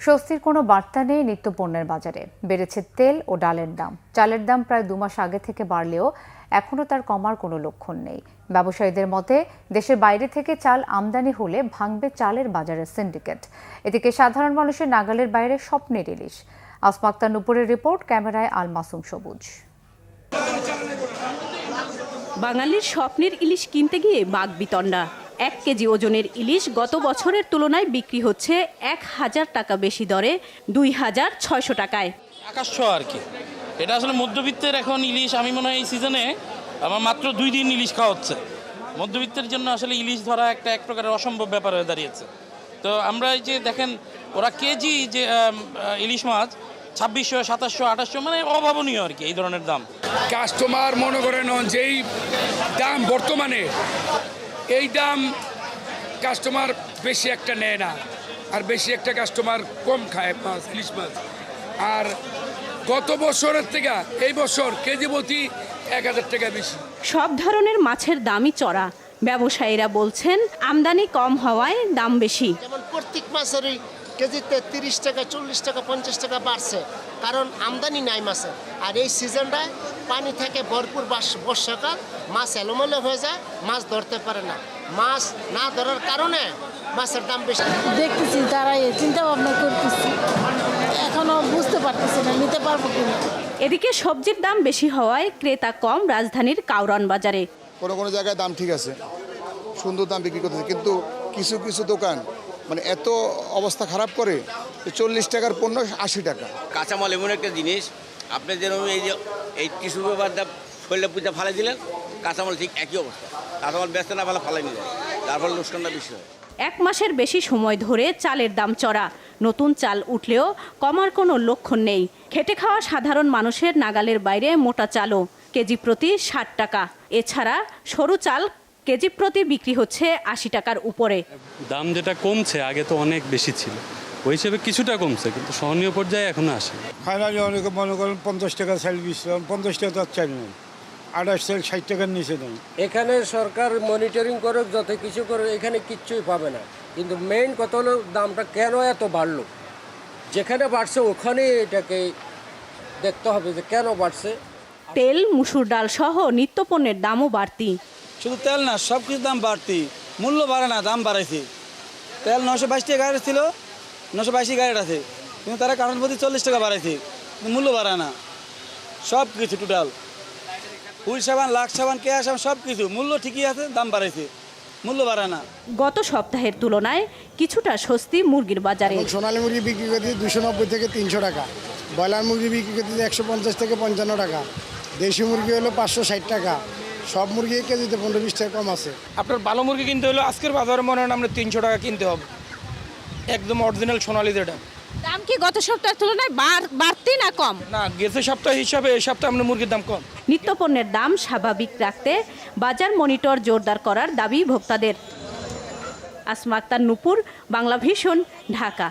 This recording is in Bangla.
স্বস্তির কোনো বার্তা নেই নিত্যপণ্যের বাজারে। বেড়েছে তেল ও ডালের দাম। চালের দাম প্রায় 2 মাস আগে থেকে বাড়লেও এখনও তার কমার কোনো লক্ষণ নেই। ব্যবসায়ীদের মতে, দেশের বাইরে থেকে চাল আমদানি হলে ভাঙবে চালের বাজারের সিন্ডিকেট। এদিকে সাধারণ মানুষের নাগালের বাইরে স্বপ্নের ইলিশ। আসমা আক্তার নুপুরের রিপোর্ট, ক্যামেরায় আল মাসুম সবুজ। বাঙালির স্বপ্নের ইলিশ কিনতে গিয়ে বাকবিতণ্ডা। 1 কেজি ওজনের ইলিশ গত বছরের তুলনায় বিক্রি হচ্ছে 1000 টাকা বেশি দরে 2600 টাকায়। আকাশ ছোঁয়া আর কি। এটা আসলে মধ্যবিত্তের এখন ইলিশ। আমি মনে হয় এই সিজনে আমার মাত্র 2 দিন ইলিশ খাওয়া হচ্ছে। মধ্যবিত্তের জন্য আসলে ইলিশ ধরা এক প্রকারের অসম্ভব ব্যাপার হয়ে দাঁড়িয়েছে। তো আমরা এই যে দেখেন, ওরা কেজি যে ইলিশ মাছ 2600, 2700, 2800, মানে অভাবনীয় আর কি এই ধরনের দাম। কাস্টমার মনে করেন যেই দাম বর্তমানে, এই দাম কাস্টমার বেশি একটা নেয় না, আর বেশি একটা কাস্টমার কম খায় মাছ, ইলিশ মাছ। আর গত বছরের থেকে এই বছর কেজি প্রতি 1000 টাকা বেশি। সব ধরনের মাছের দামই চড়া। ব্যবসায়ীরা বলছেন আমদানি কম হওয়ায় দাম বেশি। যেমন প্রত্যেক মাছেরই কেজিতে 30 টাকা, 40 টাকা, 50 টাকা বাড়ছে, কারণ আমদানি নাই মাছের। আর এই সিজনটায় পানি থেকে ভরপুর বর্ষাকাল, মাছ এলোমেলো হয়ে যায়, মাছ ধরতে পারে না। মাছ না ধরার কারণে মাছের দাম বেশি। দেখতেছি তারাই চিন্তা ভাবনা করতেছি, এখনো বুঝতে পারতেছি না নিতে পারবো কিনা। এদিকে সবজির দাম বেশি হওয়ায় ক্রেতা কম রাজধানীর কাউরান বাজারে। কোনো জায়গায় দাম ঠিক আছে, সুন্দর দাম বিক্রি করতেছে, কিন্তু কিছু কিছু দোকান মানে এত অবস্থা খারাপ করে, 40 টাকার পণ্য 80 টাকা। কাঁচামাল এমন একটা জিনিস, আপনি যেরকম এই টিস্যু পেপার দা শরীরে পূজা ফালাই দিলেন, কাঁচামাল ঠিক একই অবস্থা। কাঁচামাল বেচতে না ফেলা ফালাই নিয়ে যায়, তার ফলে লোকসানটা বেশি হয়। 1 মাসের বেশি সময় ধরে চালের দাম চড়া। নতুন চাল উঠলেও কমার কোনো লক্ষণ নেই। খেটে খাওয়া সাধারণ মানুষের নাগালের বাইরে মোটা চালও কেজি প্রতি 60 টাকা। এছাড়া সরু চাল কেজি প্রতি বিক্রি হচ্ছে 80 টাকার উপরে। দাম যেটা কমছে, আগে তো অনেক বেশি ছিল, ওই হিসেবে কিছুটা কমছে, কিন্তু সহনীয় পর্যায়ে এখনো আসে। ফাইনালি অনেকে মনে করেন 50 টাকা চাল বিচছে, 50 টাকা তো চাল নেই, 28 চাল 60 টাকার নিচে নেই। এখানে সরকার মনিটরিং করে যত কিছু করে, এখানে কিচ্ছুই পাবে না। কিন্তু মেইন কথা হলো দামটা কেন এত বাড়লো। যেখানে বাড়ছে ওখানে এটাকে দেখতে হবে যে কেন বাড়ছে। তেল, মুসুর ডাল সহ নিত্যপণ্যের দামও বাড়তি। শুধু তেল না, সব কিছু দাম বাড়তি। মূল্য বাড়ে না, দাম বাড়াইছে। তেল 922 টাকা গাড়ি ছিল, 922 গাড়ি আছে, কিন্তু তারা কারণ প্রতি 40 টাকা বাড়াইছে, কিন্তু মূল্য বাড়ায় না। সব কিছু টোটাল ফুল সাবান, লাক্স সাবান, কেয়া সাবান, সব কিছু মূল্য ঠিকই আছে, দাম বাড়াইছে, মূল্য বাড়ায় না। গত সপ্তাহের তুলনায় কিছুটা স্বস্তি মুরগির বাজারে। সোনালী মুরগি বিক্রি করতে 290 থেকে 300 টাকা, ব্রয়লার মুরগি বিক্রি করতে 150 থেকে 55 টাকা, দেশি মুরগি হলো 560 টাকা। সব মুরগি কেজিতে 15-20 টাকা কম আছে। আপনার ভালো মুরগি কিনতে হলে আজকের বাজারে মনে হয় আমরা 300 টাকা কিনতে হবে, একদম অরিজিনাল সোনালী যেটা। দাম কি গত সপ্তাহের তুলনায় বাড়তি না কম? না, গেছে সপ্তাহ হিসাবে এই সপ্তাহে আমরা মুরগির দাম কম। নিত্যপণ্যের দাম স্বাভাবিক রাখতে বাজার মনিটর জোরদার করার দাবি ভোক্তাদের। আসমা আক্তার নুপুর, বাংলা ভিশন, ঢাকা।